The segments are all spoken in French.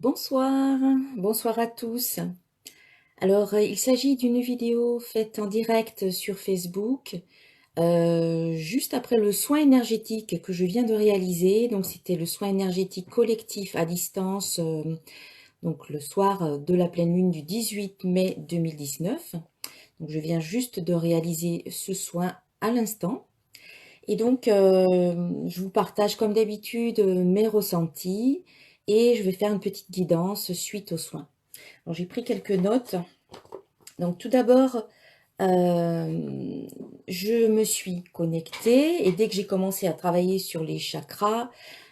Bonsoir, bonsoir à tous. Alors, il s'agit d'une vidéo faite en direct sur Facebook, juste après le soin énergétique que je viens de réaliser. Donc, c'était le soin énergétique collectif à distance, donc le soir de la pleine lune du 18 mai 2019. Donc, je viens juste de réaliser ce soin à l'instant. Et donc, je vous partage comme d'habitude mes ressentis et je vais faire une petite guidance suite aux soins. Alors, j'ai pris quelques notes. Donc, tout d'abord, je me suis connectée et dès que j'ai commencé à travailler sur les chakras,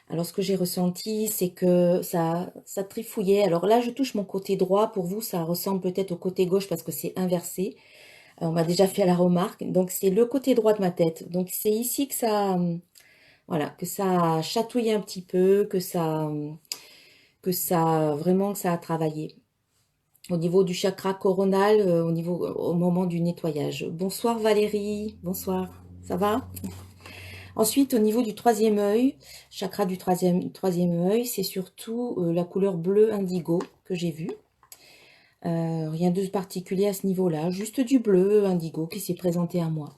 alors ce que j'ai ressenti, c'est que ça trifouillait. Alors là, je touche mon côté droit. Pour vous, ça ressemble peut-être au côté gauche parce que c'est inversé. On m'a déjà fait la remarque. Donc, c'est le côté droit de ma tête. Donc, c'est ici que ça, voilà, que ça chatouille un petit peu, vraiment que ça a travaillé. Au niveau du chakra coronal, au moment du nettoyage. Bonsoir Valérie, bonsoir, ça va? Ensuite, au niveau du troisième œil, chakra du troisième œil, c'est surtout la couleur bleu indigo que j'ai vue. Rien de particulier à ce niveau-là, juste du bleu indigo qui s'est présenté à moi.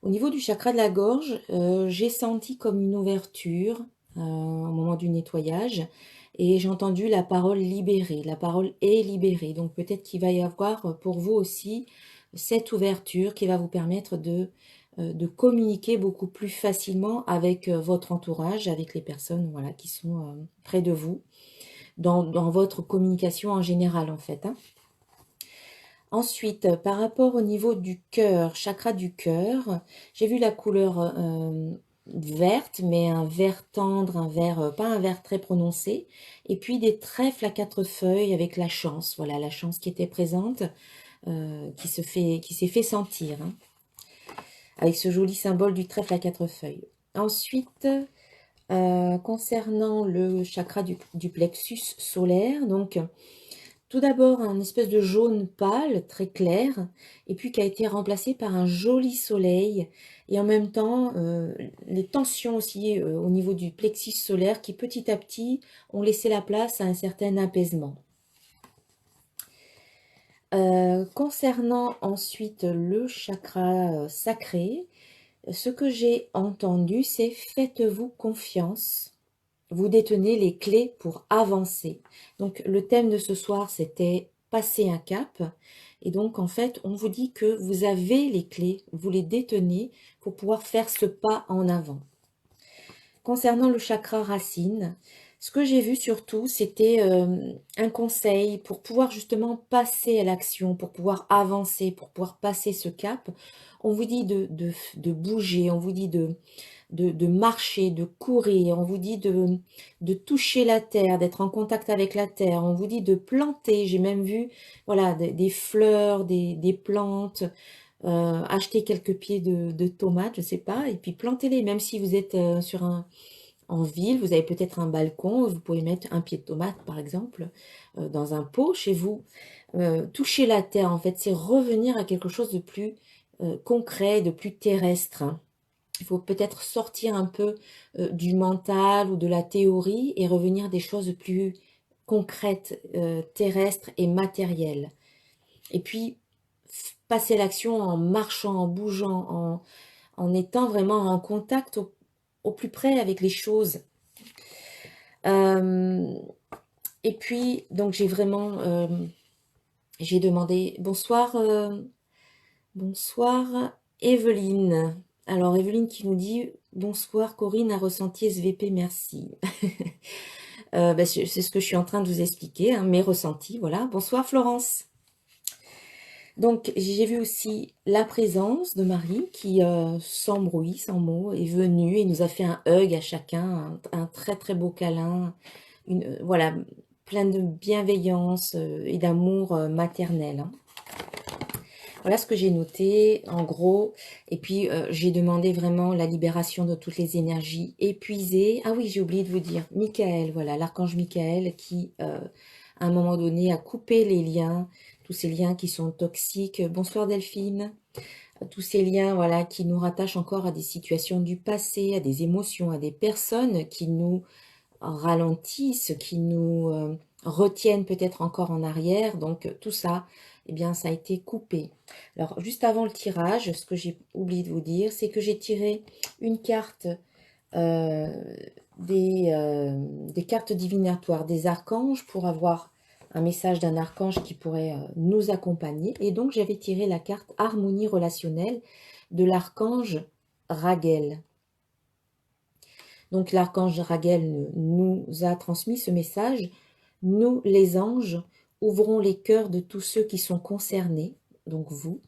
Au niveau du chakra de la gorge, j'ai senti comme une ouverture au moment du nettoyage et j'ai entendu la parole libérée. La parole est libérée. Donc peut-être qu'il va y avoir pour vous aussi cette ouverture qui va vous permettre de communiquer beaucoup plus facilement avec votre entourage, avec les personnes voilà, qui sont près de vous, dans votre communication en général en fait. Hein. Ensuite, par rapport au niveau du cœur, chakra du cœur, j'ai vu la couleur verte, mais un vert tendre, un vert, pas un vert très prononcé, et puis des trèfles à quatre feuilles avec la chance, voilà, la chance qui était présente, qui s'est fait sentir, hein, avec ce joli symbole du trèfle à quatre feuilles. Ensuite, concernant le chakra du plexus solaire, donc tout d'abord, un espèce de jaune pâle, très clair, et puis qui a été remplacé par un joli soleil, et en même temps, les tensions aussi au niveau du plexus solaire qui petit à petit ont laissé la place à un certain apaisement. Concernant ensuite le chakra sacré, ce que j'ai entendu, c'est faites-vous confiance. Vous détenez les clés pour avancer. Donc le thème de ce soir, c'était passer un cap. Et donc en fait, on vous dit que vous avez les clés, vous les détenez pour pouvoir faire ce pas en avant. Concernant le chakra racine, ce que j'ai vu surtout, c'était un conseil pour pouvoir justement passer à l'action, pour pouvoir avancer, pour pouvoir passer ce cap. On vous dit de bouger, on vous dit de marcher, de courir, on vous dit de toucher la terre, d'être en contact avec la terre, on vous dit de planter, j'ai même vu voilà, des fleurs, des plantes, acheter quelques pieds de tomates, je sais pas, et puis plantez-les, même si vous êtes en ville, vous avez peut-être un balcon, vous pouvez mettre un pied de tomate par exemple, dans un pot chez vous. Toucher la terre, en fait, c'est revenir à quelque chose de plus concret, de plus terrestre. Hein. Il faut peut-être sortir un peu du mental ou de la théorie et revenir à des choses plus concrètes, terrestres et matérielles. Et puis, passer à l'action en marchant, en bougeant, en étant vraiment en contact au plus près avec les choses. Euh, et puis, donc j'ai vraiment, j'ai demandé, bonsoir, bonsoir Evelyne. Alors Evelyne qui nous dit, bonsoir Corinne a ressenti SVP, merci. C'est ce que je suis en train de vous expliquer, hein, mes ressentis, voilà. Bonsoir Florence. Donc j'ai vu aussi la présence de Marie qui, sans bruit, sans mots, est venue et nous a fait un hug à chacun, un très très beau câlin, voilà, plein de bienveillance et d'amour maternel. Hein. Voilà ce que j'ai noté en gros. Et puis j'ai demandé vraiment la libération de toutes les énergies épuisées. Ah oui, j'ai oublié de vous dire, Michael, voilà, l'archange Michael qui, à un moment donné, a coupé les liens, tous ces liens qui sont toxiques. Bonsoir Delphine. Tous ces liens voilà, qui nous rattachent encore à des situations du passé, à des émotions, à des personnes qui nous ralentissent, qui nous retiennent peut-être encore en arrière. Donc tout ça, eh bien, ça a été coupé. Alors, juste avant le tirage, ce que j'ai oublié de vous dire, c'est que j'ai tiré une carte euh, des cartes divinatoires des archanges pour avoir un message d'un archange qui pourrait nous accompagner. Et donc, j'avais tiré la carte harmonie relationnelle de l'archange Raguel. Donc, l'archange Raguel nous a transmis ce message. Nous, les anges, ouvrons les cœurs de tous ceux qui sont concernés, donc vous.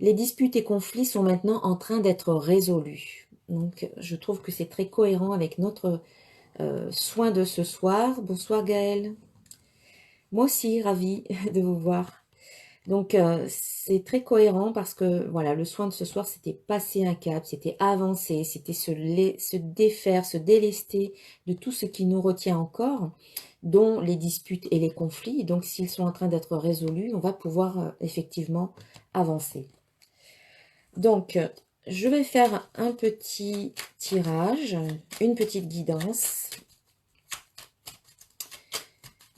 Les disputes et conflits sont maintenant en train d'être résolus. Donc, je trouve que c'est très cohérent avec notre soin de ce soir. Bonsoir Gaëlle. Moi aussi, ravie de vous voir. Donc, c'est très cohérent parce que, voilà, le soin de ce soir, c'était passer un cap, c'était avancer, c'était se défaire, se délester de tout ce qui nous retient encore, dont les disputes et les conflits. Donc, s'ils sont en train d'être résolus, on va pouvoir effectivement avancer. Donc, je vais faire un petit tirage, une petite guidance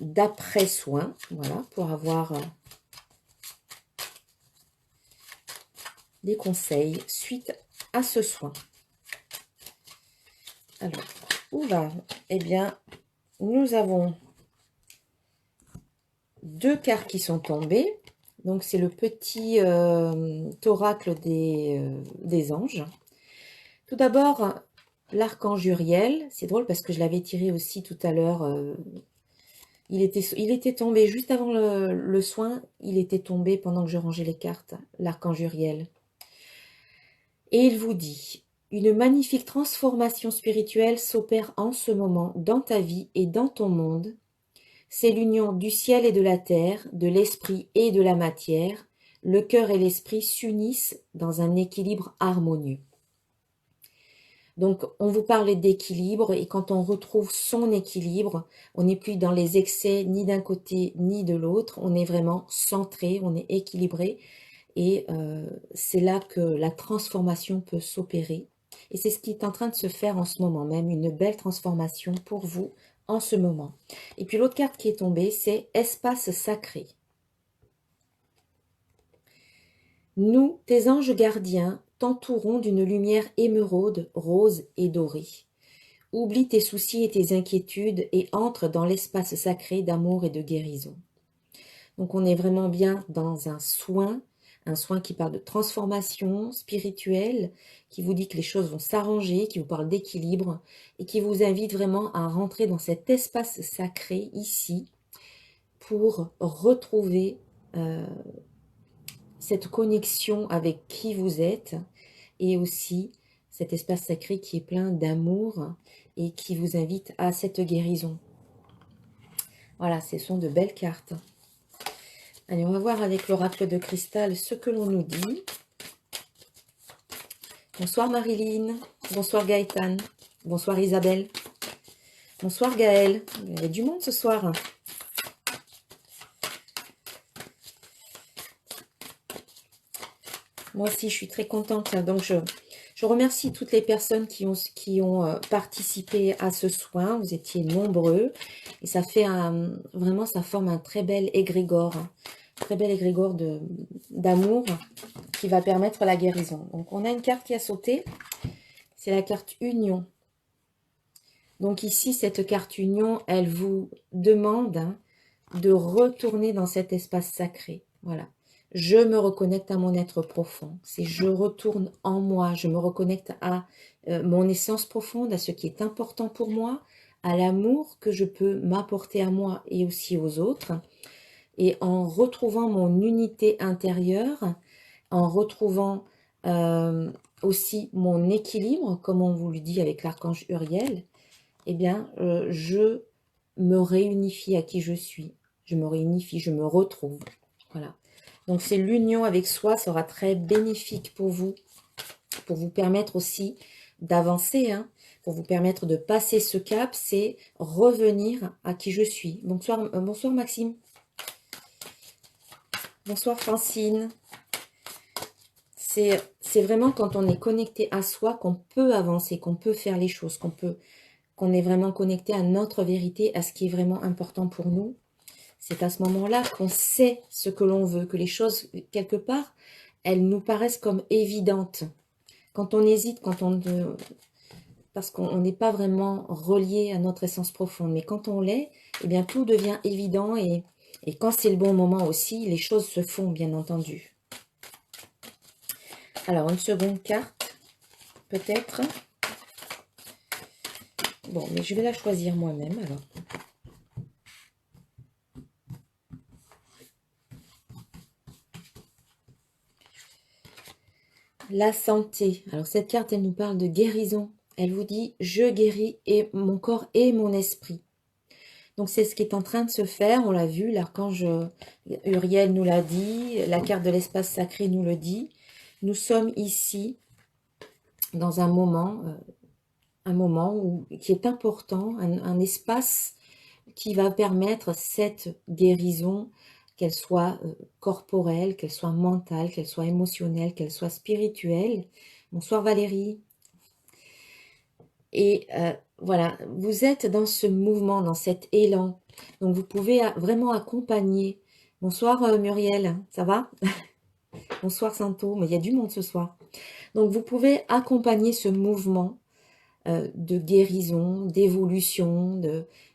d'après soin, voilà, pour avoir des conseils suite à ce soin. Alors, oula, eh bien, nous avons deux cartes qui sont tombées. Donc, c'est le petit oracle des anges. Tout d'abord, l'archange Uriel. C'est drôle parce que je l'avais tiré aussi tout à l'heure. Il était tombé juste avant le soin. Il était tombé pendant que je rangeais les cartes, l'archange Uriel. Et il vous dit, une magnifique transformation spirituelle s'opère en ce moment dans ta vie et dans ton monde. C'est l'union du ciel et de la terre, de l'esprit et de la matière. Le cœur et l'esprit s'unissent dans un équilibre harmonieux. Donc, on vous parlait d'équilibre et quand on retrouve son équilibre, on n'est plus dans les excès ni d'un côté ni de l'autre. On est vraiment centré, on est équilibré et c'est là que la transformation peut s'opérer. Et c'est ce qui est en train de se faire en ce moment même, une belle transformation pour vous en ce moment. Et puis l'autre carte qui est tombée, c'est Espace sacré. Nous, tes anges gardiens, t'entourons d'une lumière émeraude, rose et dorée. Oublie tes soucis et tes inquiétudes et entre dans l'espace sacré d'amour et de guérison. Donc on est vraiment bien dans un soin qui parle de transformation spirituelle, qui vous dit que les choses vont s'arranger, qui vous parle d'équilibre et qui vous invite vraiment à rentrer dans cet espace sacré ici pour retrouver cette connexion avec qui vous êtes et aussi cet espace sacré qui est plein d'amour et qui vous invite à cette guérison. Voilà, ce sont de belles cartes. Allez, on va voir avec l'oracle de cristal ce que l'on nous dit. Bonsoir Marilyn, bonsoir Gaëtan, bonsoir Isabelle, bonsoir Gaëlle. Il y a du monde ce soir. Moi aussi, je suis très contente. Donc, je remercie toutes les personnes qui ont participé à ce soin. Vous étiez nombreux. Et ça fait vraiment, ça forme un très bel égrégore. Très bel égrégore d'amour qui va permettre la guérison. Donc, on a une carte qui a sauté. C'est la carte Union. Donc ici, cette carte Union, elle vous demande de retourner dans cet espace sacré. Voilà. Je me reconnecte à mon être profond. C'est je retourne en moi. Je me reconnecte à mon essence profonde, à ce qui est important pour moi, à l'amour que je peux m'apporter à moi et aussi aux autres. Et en retrouvant mon unité intérieure, en retrouvant aussi mon équilibre, comme on vous le dit avec l'archange Uriel, eh bien, je me réunifie à qui je suis. Je me réunifie, je me retrouve. Voilà. Donc, c'est l'union avec soi sera très bénéfique pour vous permettre aussi d'avancer, hein, pour vous permettre de passer ce cap, c'est revenir à qui je suis. Bonsoir, bonsoir Maxime. Bonsoir Francine. C'est vraiment quand on est connecté à soi qu'on peut avancer, qu'on peut faire les choses, qu'on qu'on est vraiment connecté à notre vérité, à ce qui est vraiment important pour nous. C'est à ce moment-là qu'on sait ce que l'on veut, que les choses, quelque part, elles nous paraissent comme évidentes. Quand on hésite, parce qu'on n'est pas vraiment relié à notre essence profonde, mais quand on l'est, eh bien tout devient évident et quand c'est le bon moment aussi, les choses se font, bien entendu. Alors, une seconde carte, peut-être. Bon, mais je vais la choisir moi-même, alors. La santé. Alors, cette carte, elle nous parle de guérison. Elle vous dit, je guéris et mon corps et mon esprit. Donc, c'est ce qui est en train de se faire. On l'a vu, l'archange Uriel nous l'a dit, la carte de l'espace sacré nous le dit. Nous sommes ici dans un moment qui est important, un espace qui va permettre cette guérison, qu'elle soit corporelle, qu'elle soit mentale, qu'elle soit émotionnelle, qu'elle soit spirituelle. Bonsoir Valérie. Et voilà, vous êtes dans ce mouvement, dans cet élan. Donc vous pouvez vraiment accompagner. Bonsoir Muriel, ça va? Bonsoir Santo, mais il y a du monde ce soir. Donc vous pouvez accompagner ce mouvement de guérison, d'évolution,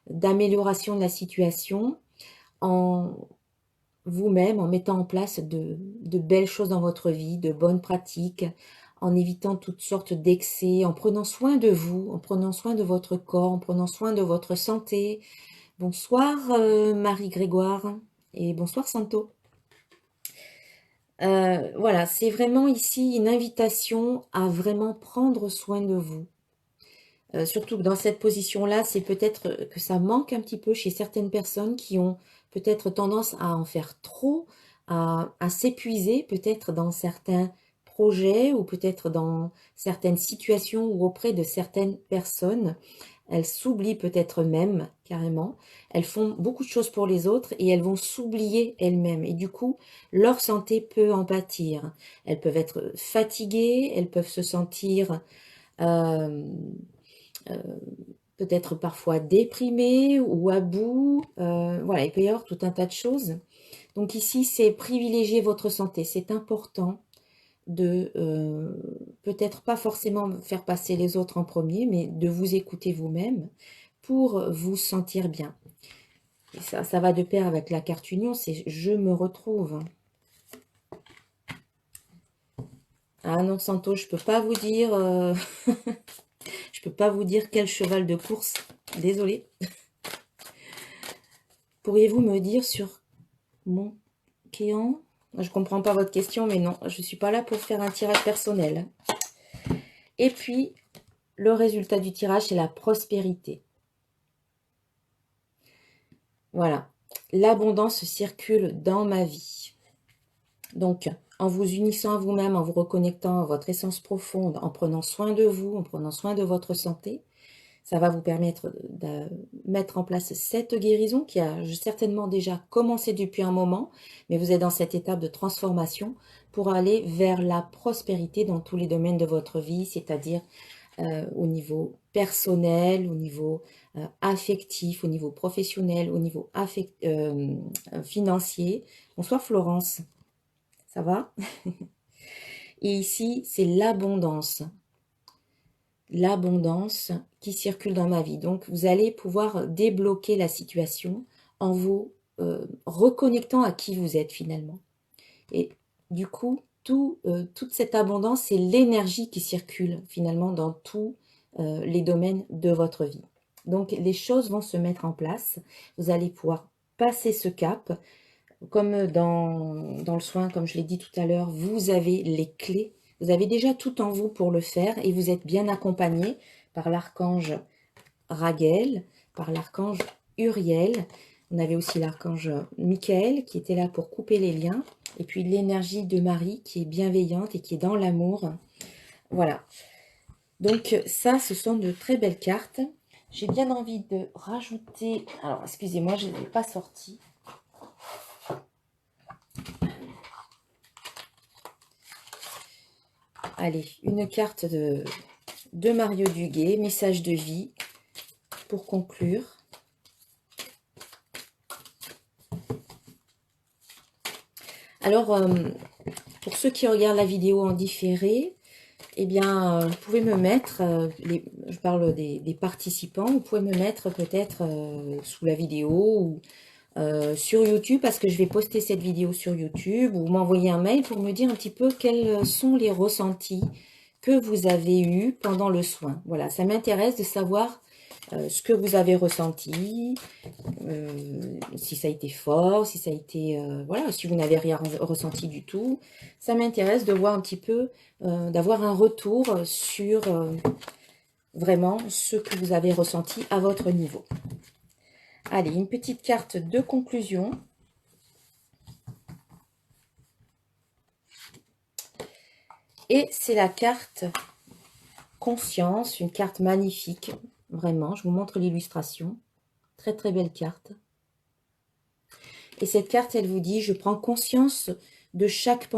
d'amélioration de la situation en vous-même, en mettant en place de belles choses dans votre vie, de bonnes pratiques, en évitant toutes sortes d'excès, en prenant soin de vous, en prenant soin de votre corps, en prenant soin de votre santé. Bonsoir Marie-Grégoire et bonsoir Santo. Voilà, c'est vraiment ici une invitation à vraiment prendre soin de vous. Surtout que dans cette position-là, c'est peut-être que ça manque un petit peu chez certaines personnes qui ont peut-être tendance à en faire trop, à s'épuiser peut-être dans certains projets ou peut-être dans certaines situations ou auprès de certaines personnes. Elles s'oublient peut-être même, carrément. Elles font beaucoup de choses pour les autres et elles vont s'oublier elles-mêmes. Et du coup, leur santé peut en pâtir. Elles peuvent être fatiguées, elles peuvent se sentir peut-être parfois déprimées ou à bout. Voilà, il peut y avoir tout un tas de choses. Donc ici, c'est privilégier votre santé. C'est important de peut-être pas forcément faire passer les autres en premier, mais de vous écouter vous-même pour vous sentir bien. Et ça va de pair avec la carte union, c'est je me retrouve. Ah non, Santo, je peux pas vous dire, je peux pas vous dire quel cheval de course. Désolée. Pourriez-vous me dire sur mon Kéan? Je comprends pas votre question, mais non, je suis pas là pour faire un tirage personnel. Et puis, le résultat du tirage, c'est la prospérité. Voilà, l'abondance circule dans ma vie. Donc, en vous unissant à vous-même, en vous reconnectant à votre essence profonde, en prenant soin de vous, en prenant soin de votre santé, ça va vous permettre de mettre en place cette guérison qui a certainement déjà commencé depuis un moment, mais vous êtes dans cette étape de transformation pour aller vers la prospérité dans tous les domaines de votre vie, c'est-à-dire au niveau personnel, au niveau affectif, au niveau professionnel, au niveau financier. Bonsoir Florence, ça va? Et ici, c'est l'abondance. L'abondance qui circule dans ma vie. Donc, vous allez pouvoir débloquer la situation en vous reconnectant à qui vous êtes finalement. Et du coup, toute cette abondance, c'est l'énergie qui circule finalement dans tous les domaines de votre vie. Donc, les choses vont se mettre en place. Vous allez pouvoir passer ce cap. Comme dans le soin, comme je l'ai dit tout à l'heure, vous avez les clés. Vous avez déjà tout en vous pour le faire et vous êtes bien accompagné par l'archange Raguel, par l'archange Uriel. On avait aussi l'archange Michael qui était là pour couper les liens. Et puis l'énergie de Marie qui est bienveillante et qui est dans l'amour. Voilà. Donc ça, ce sont de très belles cartes. J'ai bien envie de rajouter... Alors, excusez-moi, je ne l'ai pas sorti. Allez, une carte de Mario Duguay, message de vie. pour conclure. Alors, pour ceux qui regardent la vidéo en différé, eh bien, vous pouvez me mettre, je parle des participants, vous pouvez me mettre peut-être sous la vidéo ou sur YouTube, parce que je vais poster cette vidéo sur YouTube, ou m'envoyer un mail pour me dire un petit peu quels sont les ressentis que vous avez eus pendant le soin. Voilà, ça m'intéresse de savoir ce que vous avez ressenti, si ça a été fort, si ça a été... voilà, si vous n'avez rien ressenti du tout. Ça m'intéresse de voir un petit peu, d'avoir un retour sur vraiment ce que vous avez ressenti à votre niveau. Allez, une petite carte de conclusion. Et c'est la carte conscience, une carte magnifique, vraiment. Je vous montre l'illustration. Très très belle carte. Et cette carte, elle vous dit, je prends conscience de chaque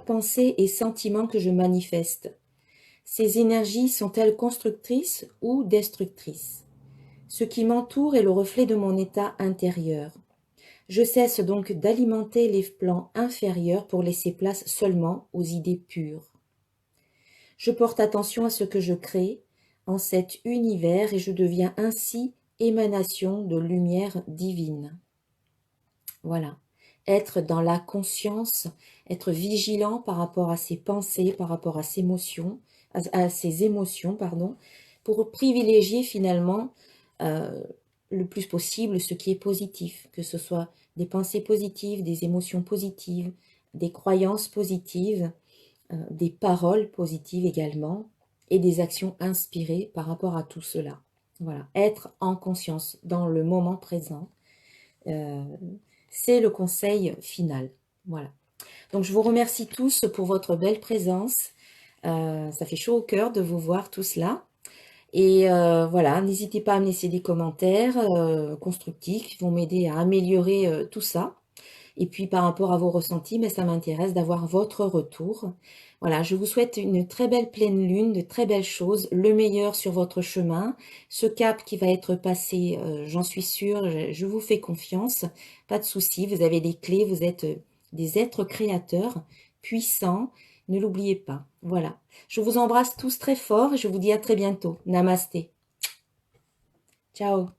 pensée et sentiment que je manifeste. Ces énergies sont-elles constructrices ou destructrices? Ce qui m'entoure est le reflet de mon état intérieur. Je cesse donc d'alimenter les plans inférieurs pour laisser place seulement aux idées pures. Je porte attention à ce que je crée en cet univers et je deviens ainsi émanation de lumière divine. Voilà. Être dans la conscience, être vigilant par rapport à ses pensées, par rapport à ses émotions, pardon, pour privilégier finalement le plus possible ce qui est positif, que ce soit des pensées positives, des émotions positives, des croyances positives, des paroles positives également, et des actions inspirées par rapport à tout cela. Voilà, être en conscience dans le moment présent, c'est le conseil final. Voilà. Donc je vous remercie tous pour votre belle présence. Ça fait chaud au cœur de vous voir tout cela. Et voilà, n'hésitez pas à me laisser des commentaires constructifs qui vont m'aider à améliorer tout ça. Et puis par rapport à vos ressentis, mais ça m'intéresse d'avoir votre retour. Voilà, je vous souhaite une très belle pleine lune, de très belles choses, le meilleur sur votre chemin. Ce cap qui va être passé, j'en suis sûre, je vous fais confiance. Pas de souci, vous avez des clés, vous êtes des êtres créateurs, puissants. Ne l'oubliez pas. Voilà. Je vous embrasse tous très fort et je vous dis à très bientôt. Namasté. Ciao.